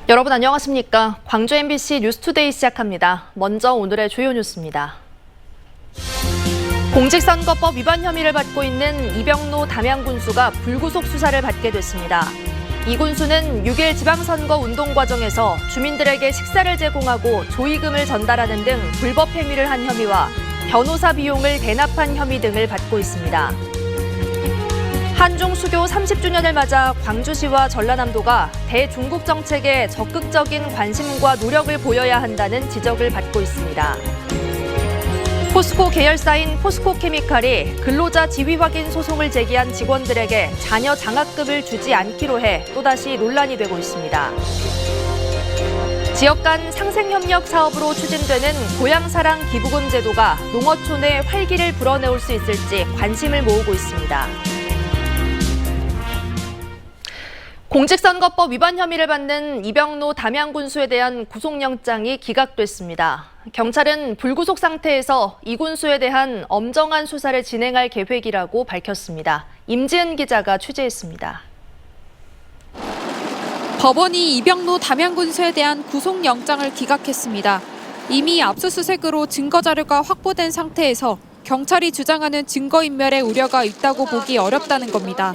여러분 안녕하십니까? 광주 MBC 뉴스투데이 시작합니다. 먼저 오늘의 주요 뉴스입니다. 공직선거법 위반 혐의를 받고 있는 이병로 담양군수가 불구속 수사를 받게 됐습니다. 이 군수는 6일 지방선거 운동 과정에서 주민들에게 식사를 제공하고 조의금을 전달하는 등 불법 행위를 한 혐의와 변호사 비용을 대납한 혐의 등을 받고 있습니다. 한중 수교 30주년을 맞아 광주시와 전라남도가 대중국 정책에 적극적인 관심과 노력을 보여야 한다는 지적을 받고 있습니다. 포스코 계열사인 포스코케미칼이 근로자 지위 확인 소송을 제기한 직원들에게 자녀 장학금을 주지 않기로 해 또다시 논란이 되고 있습니다. 지역 간 상생협력 사업으로 추진되는 고향사랑 기부금 제도가 농어촌의 활기를 불어넣을 수 있을지 관심을 모으고 있습니다. 공직선거법 위반 혐의를 받는 이병로 담양군수에 대한 구속영장이 기각됐습니다. 경찰은 불구속 상태에서 이 군수에 대한 엄정한 수사를 진행할 계획이라고 밝혔습니다. 임지은 기자가 취재했습니다. 법원이 이병로 담양군수에 대한 구속영장을 기각했습니다. 이미 압수수색으로 증거자료가 확보된 상태에서 경찰이 주장하는 증거인멸의 우려가 있다고 보기 어렵다는 겁니다.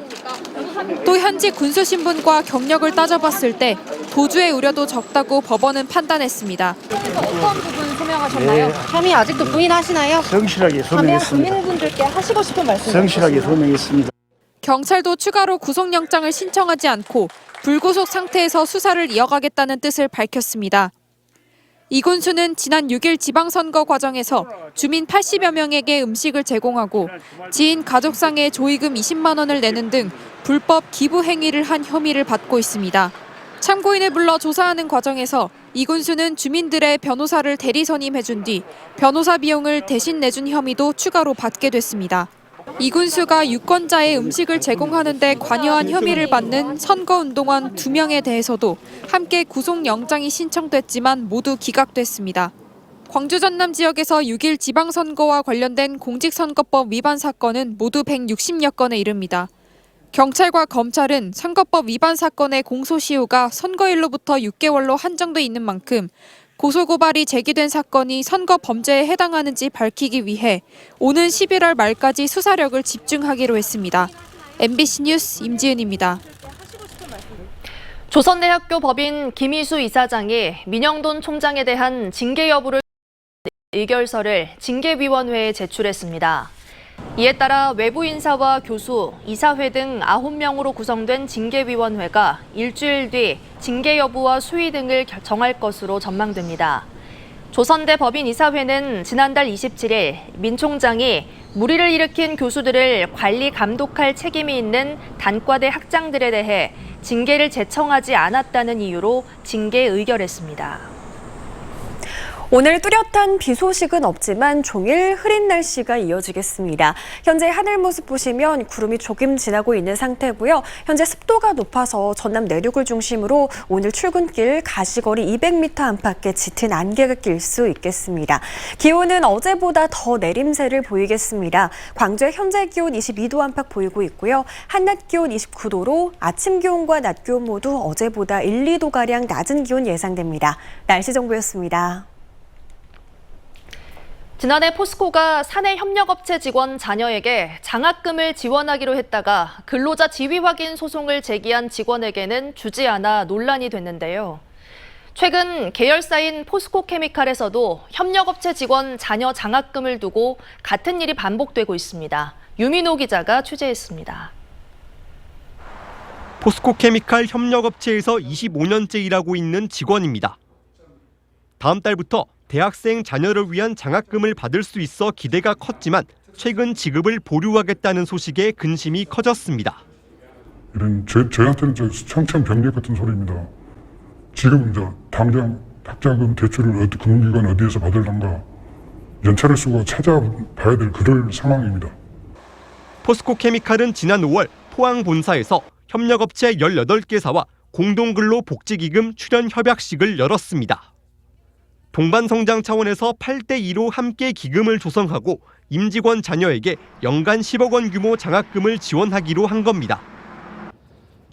또 현지 군수 신분과 경력을 따져봤을 때 도주의 우려도 적다고 법원은 판단했습니다. 어떤 부분 소명하셨나요? 혐의 아직도 부인하시나요? 성실하게 소명했습니다. 국민분들께 하시고 싶은 말씀 성실하게 소명했습니다. 경찰도 추가로 구속영장을 신청하지 않고 불구속 상태에서 수사를 이어가겠다는 뜻을 밝혔습니다. 이 군수는 지난 6일 지방선거 과정에서 주민 80여 명에게 음식을 제공하고 지인 가족상에 조의금 20만 원을 내는 등 불법 기부 행위를 한 혐의를 받고 있습니다. 참고인을 불러 조사하는 과정에서 이 군수는 주민들의 변호사를 대리 선임해준 뒤 변호사 비용을 대신 내준 혐의도 추가로 받게 됐습니다. 이 군수가 유권자의 음식을 제공하는 데 관여한 혐의를 받는 선거운동원 2명에 대해서도 함께 구속영장이 신청됐지만 모두 기각됐습니다. 광주 전남 지역에서 6일 지방선거와 관련된 공직선거법 위반 사건은 모두 160여 건에 이릅니다. 경찰과 검찰은 선거법 위반 사건의 공소시효가 선거일로부터 6개월로 한정돼 있는 만큼 고소고발이 제기된 사건이 선거 범죄에 해당하는지 밝히기 위해 오는 11월 말까지 수사력을 집중하기로 했습니다. MBC 뉴스 임지은입니다. 조선대학교 법인 김희수 이사장이 민영돈 총장에 대한 징계 여부를 의결서를 징계위원회에 제출했습니다. 이에 따라 외부 인사와 교수, 이사회 등 9명으로 구성된 징계위원회가 일주일 뒤 징계 여부와 수위 등을 정할 것으로 전망됩니다. 조선대 법인이사회는 지난달 27일 민 총장이 무리를 일으킨 교수들을 관리 감독할 책임이 있는 단과대 학장들에 대해 징계를 제청하지 않았다는 이유로 징계 의결했습니다. 오늘 뚜렷한 비 소식은 없지만 종일 흐린 날씨가 이어지겠습니다. 현재 하늘 모습 보시면 구름이 조금 지나고 있는 상태고요. 현재 습도가 높아서 전남 내륙을 중심으로 오늘 출근길 가시거리 200m 안팎의 짙은 안개가 낄 수 있겠습니다. 기온은 어제보다 더 내림세를 보이겠습니다. 광주의 현재 기온 22도 안팎 보이고 있고요. 한낮 기온 29도로 아침 기온과 낮 기온 모두 어제보다 1, 2도가량 낮은 기온 예상됩니다. 날씨 정보였습니다. 지난해 포스코가 사내 협력업체 직원 자녀에게 장학금을 지원하기로 했다가 근로자 지위 확인 소송을 제기한 직원에게는 주지 않아 논란이 됐는데요. 최근 계열사인 포스코케미칼에서도 협력업체 직원 자녀 장학금을 두고 같은 일이 반복되고 있습니다. 유민호 기자가 취재했습니다. 포스코케미칼 협력업체에서 25년째 일하고 있는 직원입니다. 다음 달부터 대학생 자녀를 위한 장학금을 받을 수 있어 기대가 컸지만 최근 지급을 보류하겠다는 소식에 근심이 커졌습니다. 이런 저희한테는 청천벽력 같은 소리입니다. 지금 당장 학자금 대출을 금융기관 어디에서 받을란가 연차를 쓰고 찾아봐야 될 그럴 상황입니다. 포스코케미칼은 지난 5월 포항 본사에서 협력업체 18개사와 공동근로복지기금 출연 협약식을 열었습니다. 동반성장 차원에서 8대2로 함께 기금을 조성하고 임직원 자녀에게 연간 10억 원 규모 장학금을 지원하기로 한 겁니다.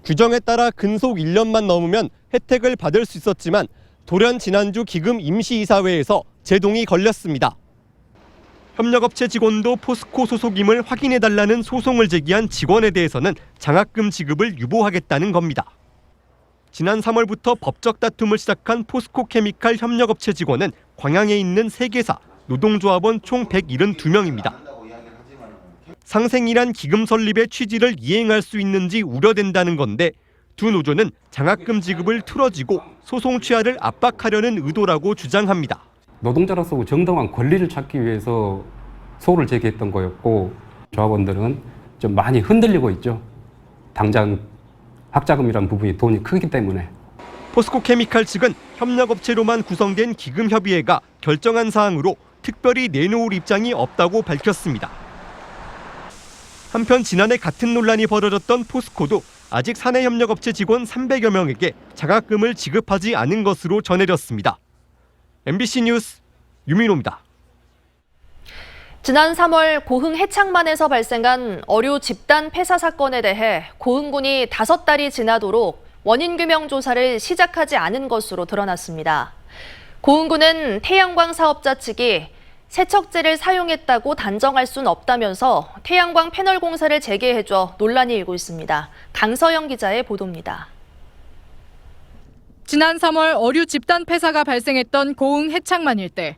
규정에 따라 근속 1년만 넘으면 혜택을 받을 수 있었지만 돌연 지난주 기금 임시이사회에서 제동이 걸렸습니다. 협력업체 직원도 포스코 소속임을 확인해달라는 소송을 제기한 직원에 대해서는 장학금 지급을 유보하겠다는 겁니다. 지난 3월부터 법적 다툼을 시작한 포스코 케미칼 협력업체 직원은 광양에 있는 3개사, 노동조합원 총 172명입니다. 상생이란 기금 설립의 취지를 이행할 수 있는지 우려된다는 건데 두 노조는 장학금 지급을 틀어지고 소송 취하를 압박하려는 의도라고 주장합니다. 노동자로서 정당한 권리를 찾기 위해서 소를 제기했던 거였고 조합원들은 좀 많이 흔들리고 있죠. 당장 학자금이란 부분이 돈이 크기 때문에. 포스코 케미칼 측은 협력업체로만 구성된 기금협의회가 결정한 사항으로 특별히 내놓을 입장이 없다고 밝혔습니다. 한편 지난해 같은 논란이 벌어졌던 포스코도 아직 사내협력업체 직원 300여 명에게 장학금을 지급하지 않은 것으로 전해졌습니다. MBC 뉴스 유민호입니다. 지난 3월 고흥 해창만에서 발생한 어류 집단 폐사 사건에 대해 고흥군이 5달이 지나도록 원인 규명 조사를 시작하지 않은 것으로 드러났습니다. 고흥군은 태양광 사업자 측이 세척제를 사용했다고 단정할 수는 없다면서 태양광 패널 공사를 재개해줘 논란이 일고 있습니다. 강서영 기자의 보도입니다. 지난 3월 어류 집단 폐사가 발생했던 고흥 해창만 일대.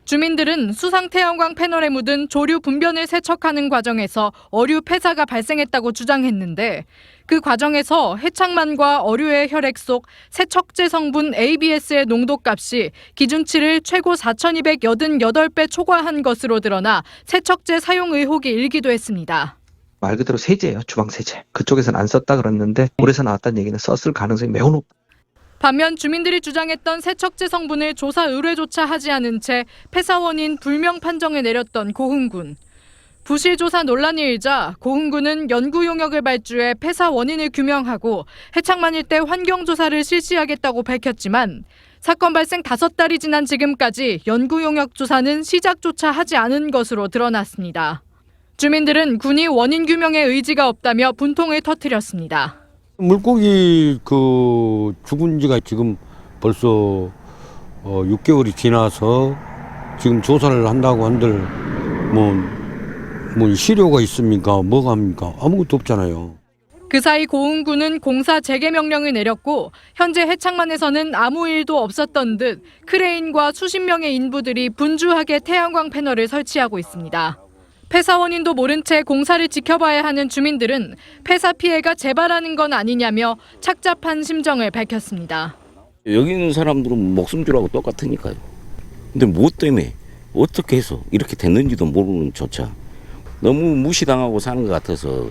주민들은 수상 태양광 패널에 묻은 조류 분변을 세척하는 과정에서 어류 폐사가 발생했다고 주장했는데 그 과정에서 해창만과 어류의 혈액 속 세척제 성분 ABS의 농도값이 기준치를 최고 4,288배 초과한 것으로 드러나 세척제 사용 의혹이 일기도 했습니다. 말 그대로 세제예요. 주방세제. 그쪽에서는 안 썼다 그랬는데 물에서 나왔다는 얘기는 썼을 가능성이 매우 높다. 반면 주민들이 주장했던 세척제 성분을 조사 의뢰조차 하지 않은 채 폐사 원인 불명 판정을 내렸던 고흥군. 부실 조사 논란이 일자 고흥군은 연구 용역을 발주해 폐사 원인을 규명하고 해창만 일대 환경조사를 실시하겠다고 밝혔지만 사건 발생 5달이 지난 지금까지 연구 용역 조사는 시작조차 하지 않은 것으로 드러났습니다. 주민들은 군이 원인 규명에 의지가 없다며 분통을 터뜨렸습니다. 물고기 죽은 지가 지금 벌써 6개월이 지나서 지금 조사를 한다고 한들 뭐 시료가 있습니까? 뭐가 합니까? 아무것도 없잖아요. 그 사이 고흥군은 공사 재개 명령을 내렸고 현재 해창만에서는 아무 일도 없었던 듯 크레인과 수십 명의 인부들이 분주하게 태양광 패널을 설치하고 있습니다. 폐사 원인도 모른 채 공사를 지켜봐야 하는 주민들은 폐사 피해가 재발하는 건 아니냐며 착잡한 심정을 밝혔습니다. 여기 있는 사람들은 목숨줄하고 똑같으니까요. 근데 무엇 때문에 어떻게 해서 이렇게 됐는지도 모르는 조차 너무 무시당하고 사는 것 같아서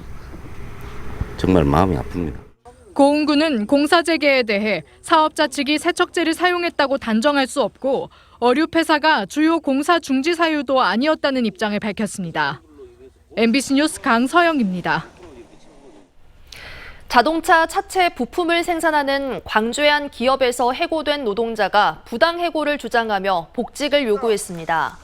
정말 마음이 아픕니다. 고흥군은 공사 재개에 대해 사업자 측이 세척제를 사용했다고 단정할 수 없고 어류 폐사가 주요 공사 중지 사유도 아니었다는 입장을 밝혔습니다. MBC 뉴스 강서영입니다. 자동차 차체 부품을 생산하는 광주의 한 기업에서 해고된 노동자가 부당 해고를 주장하며 복직을 요구했습니다.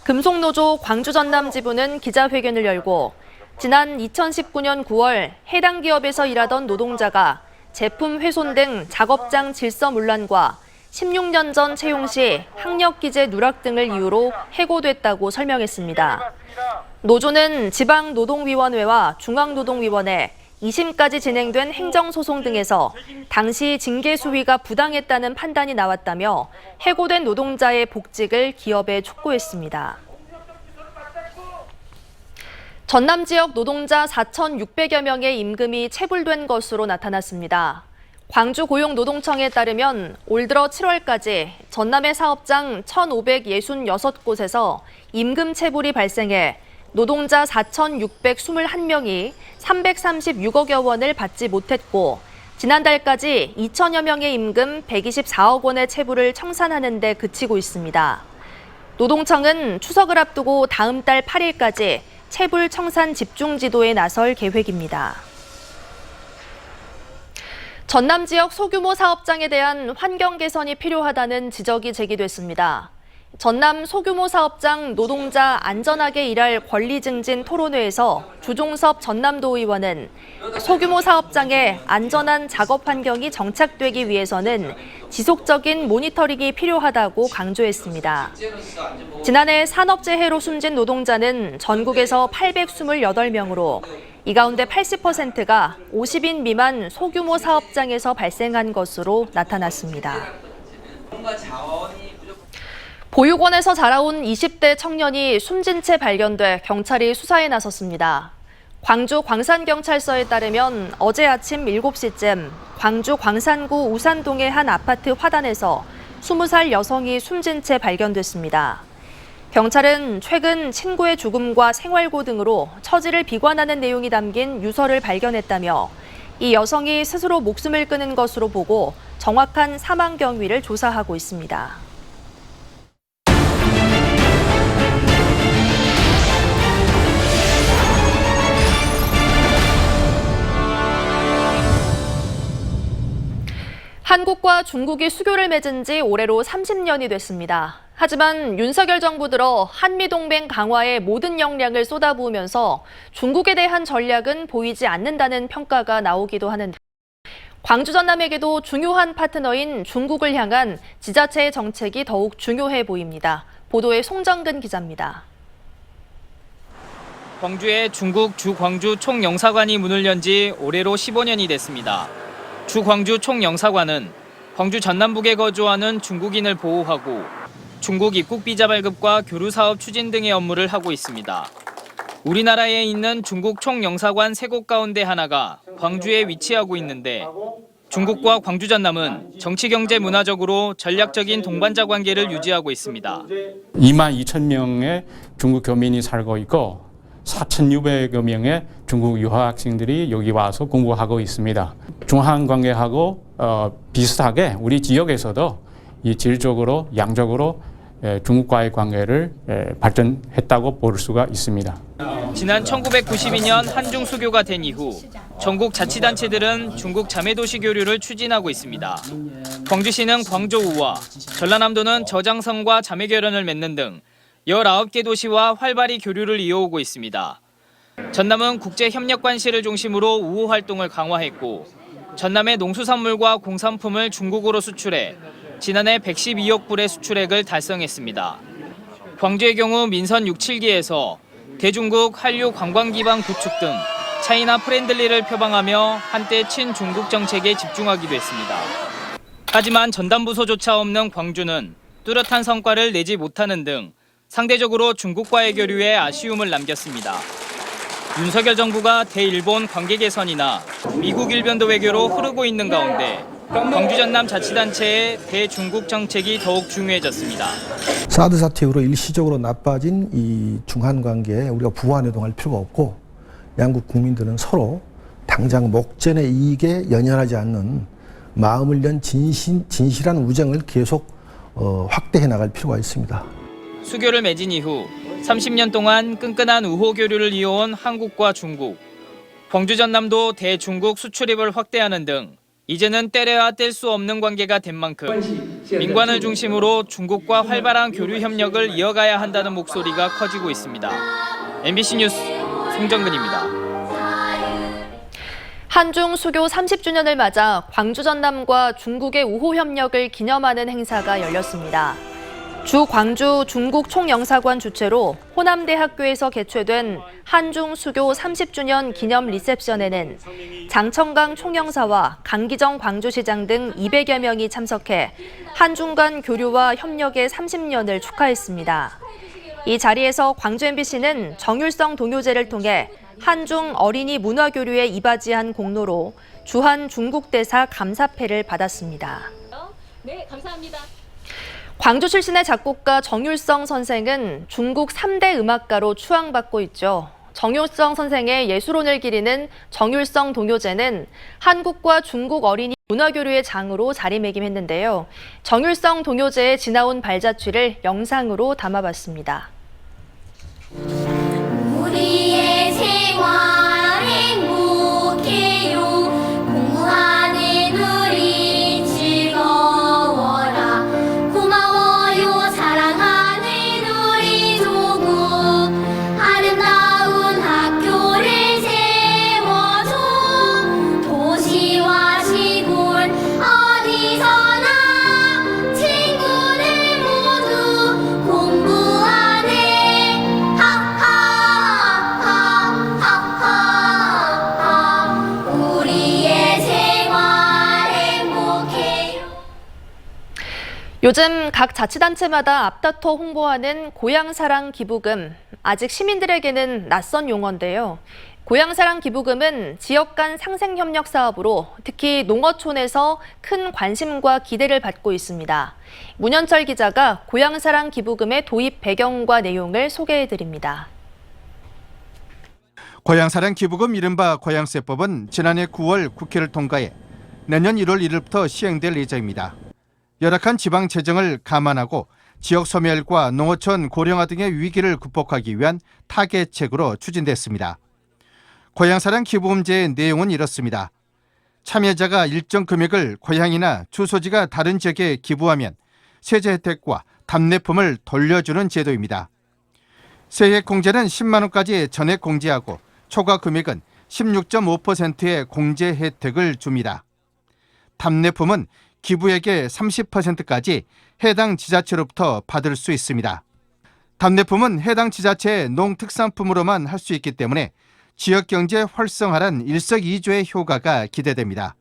금속노조 광주 전남 지부는 기자회견을 열고 지난 2019년 9월 해당 기업에서 일하던 노동자가 제품 훼손 등 작업장 질서문란과 16년 전 채용 시 학력기재 누락 등을 이유로 해고됐다고 설명했습니다. 노조는 지방노동위원회와 중앙노동위원회, 2심까지 진행된 행정소송 등에서 당시 징계 수위가 부당했다는 판단이 나왔다며 해고된 노동자의 복직을 기업에 촉구했습니다. 전남 지역 노동자 4,600여 명의 임금이 체불된 것으로 나타났습니다. 광주고용노동청에 따르면 올 들어 7월까지 전남의 사업장 1,566곳에서 임금 체불이 발생해 노동자 4,621명이 336억여 원을 받지 못했고 지난달까지 2천여 명의 임금 124억 원의 체불을 청산하는 데 그치고 있습니다. 노동청은 추석을 앞두고 다음 달 8일까지 체불 청산 집중 지도에 나설 계획입니다. 전남 지역 소규모 사업장에 대한 환경 개선이 필요하다는 지적이 제기됐습니다. 전남 소규모 사업장 노동자 안전하게 일할 권리 증진 토론회에서 주종섭 전남도 의원은 소규모 사업장의 안전한 작업 환경이 정착되기 위해서는 지속적인 모니터링이 필요하다고 강조했습니다. 지난해 산업재해로 숨진 노동자는 전국에서 828명으로 이 가운데 80%가 50인 미만 소규모 사업장에서 발생한 것으로 나타났습니다. 보육원에서 자라온 20대 청년이 숨진 채 발견돼 경찰이 수사에 나섰습니다. 광주 광산경찰서에 따르면 어제 아침 7시쯤 광주 광산구 우산동의 한 아파트 화단에서 20살 여성이 숨진 채 발견됐습니다. 경찰은 최근 친구의 죽음과 생활고 등으로 처지를 비관하는 내용이 담긴 유서를 발견했다며 이 여성이 스스로 목숨을 끊은 것으로 보고 정확한 사망 경위를 조사하고 있습니다. 한국과 중국이 수교를 맺은 지 올해로 30년이 됐습니다. 하지만 윤석열 정부 들어 한미동맹 강화에 모든 역량을 쏟아부으면서 중국에 대한 전략은 보이지 않는다는 평가가 나오기도 하는데 광주 전남에게도 중요한 파트너인 중국을 향한 지자체의 정책이 더욱 중요해 보입니다. 보도에 송정근 기자입니다. 광주의 중국 주광주 총영사관이 문을 연 지 올해로 15년이 됐습니다. 주광주 총영사관은 광주 전남북에 거주하는 중국인을 보호하고 중국 입국 비자 발급과 교류 사업 추진 등의 업무를 하고 있습니다. 우리나라에 있는 중국 총영사관 3곳 가운데 하나가 광주에 위치하고 있는데 중국과 광주 전남은 정치, 경제, 문화적으로 전략적인 동반자 관계를 유지하고 있습니다. 2만 2천 명의 중국 교민이 살고 있고 4,600여 명의 중국 유학생들이 여기 와서 공부하고 있습니다. 중한 관계하고 비슷하게 우리 지역에서도 이 질적으로 양적으로 중국과의 관계를 발전했다고 볼 수가 있습니다. 지난 1992년 한중 수교가 된 이후 전국 자치단체들은 중국 자매도시 교류를 추진하고 있습니다. 광주시는 광저우와 전라남도는 저장성과 자매결연을 맺는 등 19개 도시와 활발히 교류를 이어오고 있습니다. 전남은 국제협력관시를 중심으로 우호 활동을 강화했고 전남의 농수산물과 공산품을 중국으로 수출해 지난해 112억 불의 수출액을 달성했습니다. 광주의 경우 민선 6, 7기에서 대중국 한류 관광기반 구축 등 차이나 프렌들리를 표방하며 한때 친중국 정책에 집중하기도 했습니다. 하지만 전담부서조차 없는 광주는 뚜렷한 성과를 내지 못하는 등 상대적으로 중국과의 교류에 아쉬움을 남겼습니다. 윤석열 정부가 대일본 관계 개선이나 미국 일변도 외교로 흐르고 있는 가운데 광주 전남 자치단체의 대중국 정책이 더욱 중요해졌습니다. 사드 사태 이후로 일시적으로 나빠진 이 중한 관계에 우리가 부안해동할 필요가 없고 양국 국민들은 서로 당장 목전의 이익에 연연하지 않는 마음을 연 진실한 우정을 계속 확대해 나갈 필요가 있습니다. 수교를 맺은 이후 30년 동안 끈끈한 우호 교류를 이어온 한국과 중국, 광주 전남도 대중국 수출입을 확대하는 등 이제는 때려야 뗄 수 없는 관계가 된 만큼 민관을 중심으로 중국과 활발한 교류 협력을 이어가야 한다는 목소리가 커지고 있습니다. MBC 뉴스 송정근입니다. 한중 수교 30주년을 맞아 광주 전남과 중국의 우호 협력을 기념하는 행사가 열렸습니다. 주 광주 중국 총영사관 주최로 호남대학교에서 개최된 한중 수교 30주년 기념 리셉션에는 장청강 총영사와 강기정 광주시장 등 200여 명이 참석해 한중 간 교류와 협력의 30년을 축하했습니다. 이 자리에서 광주 MBC는 정율성 동요제를 통해 한중 어린이 문화교류에 이바지한 공로로 주한 중국 대사 감사패를 받았습니다. 네, 감사합니다. 광주 출신의 작곡가 정율성 선생은 중국 3대 음악가로 추앙받고 있죠. 정율성 선생의 예술혼을 기리는 정율성 동요제는 한국과 중국 어린이 문화교류의 장으로 자리매김했는데요. 정율성 동요제에 지나온 발자취를 영상으로 담아봤습니다. 우리의 생활 행복해요. 공부하는 우리 즐거워라. 고마워요 사랑하는 요즘 각 자치단체마다 앞다퉈 홍보하는 고향사랑 기부금, 아직 시민들에게는 낯선 용어인데요. 고향사랑 기부금은 지역 간 상생협력 사업으로 특히 농어촌에서 큰 관심과 기대를 받고 있습니다. 문현철 기자가 고향사랑 기부금의 도입 배경과 내용을 소개해드립니다. 고향사랑 기부금 이른바 고향세법은 지난해 9월 국회를 통과해 내년 1월 1일부터 시행될 예정입니다. 열악한 지방 재정을 감안하고 지역 소멸과 농어촌 고령화 등의 위기를 극복하기 위한 타겟책으로 추진됐습니다. 고향사랑 기부금제의 내용은 이렇습니다. 참여자가 일정 금액을 고향이나 주소지가 다른 지역에 기부하면 세제 혜택과 답례품을 돌려주는 제도입니다. 세액 공제는 10만 원까지 전액 공제하고 초과 금액은 16.5%의 공제 혜택을 줍니다. 답례품은 기부액의 30%까지 해당 지자체로부터 받을 수 있습니다. 답례품은 해당 지자체의 농특산품으로만 할 수 있기 때문에 지역경제 활성화란 일석이조의 효과가 기대됩니다.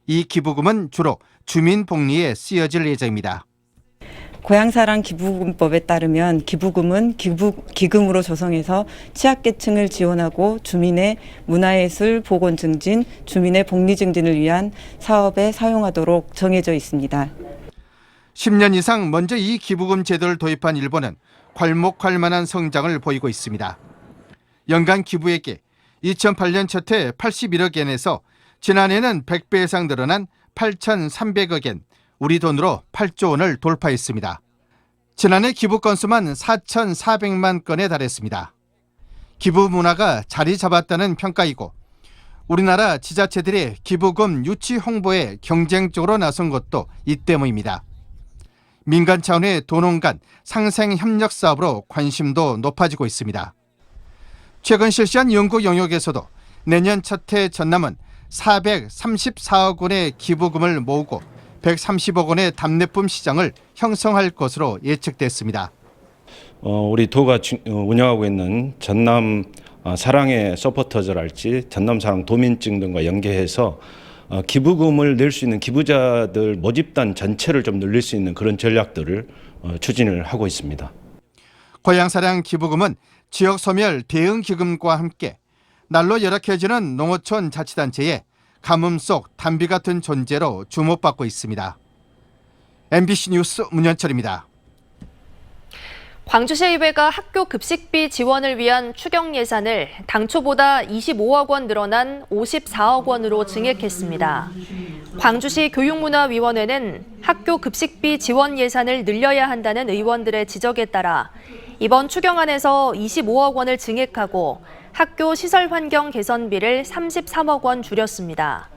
이 기부금은 주로 주민복리에 쓰여질 예정입니다. 고향사랑 기부금법에 따르면 기부금은 기금으로 조성해서 취약계층을 지원하고 주민의 문화예술 복원 증진, 주민의 복리 증진을 위한 사업에 사용하도록 정해져 있습니다. 10년 이상 먼저 이 기부금 제도를 도입한 일본은 괄목할만한 성장을 보이고 있습니다. 연간 기부액이 2008년 첫해 81억 엔에서 지난해는 100배 이상 늘어난 8,300억 엔, 우리 돈으로 8조 원을 돌파했습니다. 지난해 기부 건수만 4,400만 건에 달했습니다. 기부 문화가 자리 잡았다는 평가이고 우리나라 지자체들이 기부금 유치 홍보에 경쟁적으로 나선 것도 이 때문입니다. 민간 차원의 도농 간 상생 협력 사업으로 관심도 높아지고 있습니다. 최근 실시한 연구 영역에서도 내년 첫해 전남은 434억 원의 기부금을 모으고 130억 원의 답례품 시장을 형성할 것으로 예측됐습니다. 우리 도가 운영하고 있는 전남 사랑의 서포터즈랄지 전남 사랑 도민증 등과 연계해서 기부금을 낼 수 있는 기부자들 모집단 전체를 좀 늘릴 수 있는 그런 전략들을 추진을 하고 있습니다. 고향사랑 기부금은 지역 소멸 대응 기금과 함께 날로 열악해지는 농어촌 자치단체에 가뭄 속 단비 같은 존재로 주목받고 있습니다. MBC 뉴스 문현철입니다. 광주시의회가 학교 급식비 지원을 위한 추경 예산을 당초보다 25억 원 늘어난 54억 원으로 증액했습니다. 광주시 교육문화위원회는 학교 급식비 지원 예산을 늘려야 한다는 의원들의 지적에 따라 이번 추경안에서 25억 원을 증액하고 학교 시설 환경 개선비를 33억 원 줄였습니다.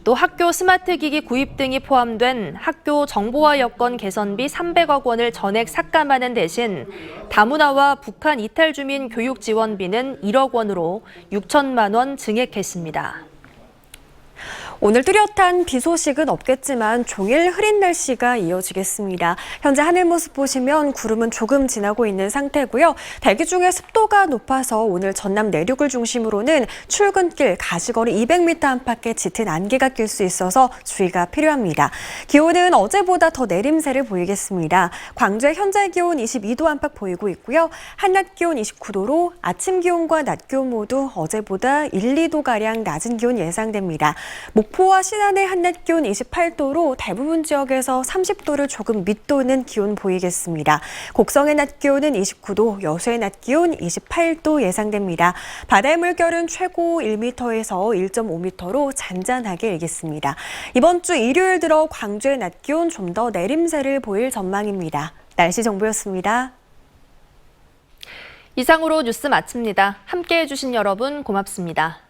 또 학교 스마트 기기 구입 등이 포함된 학교 정보화 여건 개선비 300억 원을 전액 삭감하는 대신 다문화와 북한 이탈 주민 교육 지원비는 1억 원으로 6천만 원 증액했습니다. 오늘 뚜렷한 비 소식은 없겠지만 종일 흐린 날씨가 이어지겠습니다. 현재 하늘 모습 보시면 구름은 조금 지나고 있는 상태고요. 대기 중에 습도가 높아서 오늘 전남 내륙을 중심으로는 출근길, 가시거리 200m 안팎의 짙은 안개가 낄 수 있어서 주의가 필요합니다. 기온은 어제보다 더 내림세를 보이겠습니다. 광주의 현재 기온 22도 안팎 보이고 있고요. 한낮 기온 29도로 아침 기온과 낮 기온 모두 어제보다 1, 2도가량 낮은 기온 예상됩니다. 목포와 신안의 한낮 기온 28도로 대부분 지역에서 30도를 조금 밑도는 기온 보이겠습니다. 곡성의 낮 기온은 29도, 여수의 낮 기온 28도 예상됩니다. 바다의 물결은 최고 1m에서 1.5m로 잔잔하게 일겠습니다. 이번 주 일요일 들어 광주의 낮 기온 좀 더 내림세를 보일 전망입니다. 날씨 정보였습니다. 이상으로 뉴스 마칩니다. 함께해 주신 여러분 고맙습니다.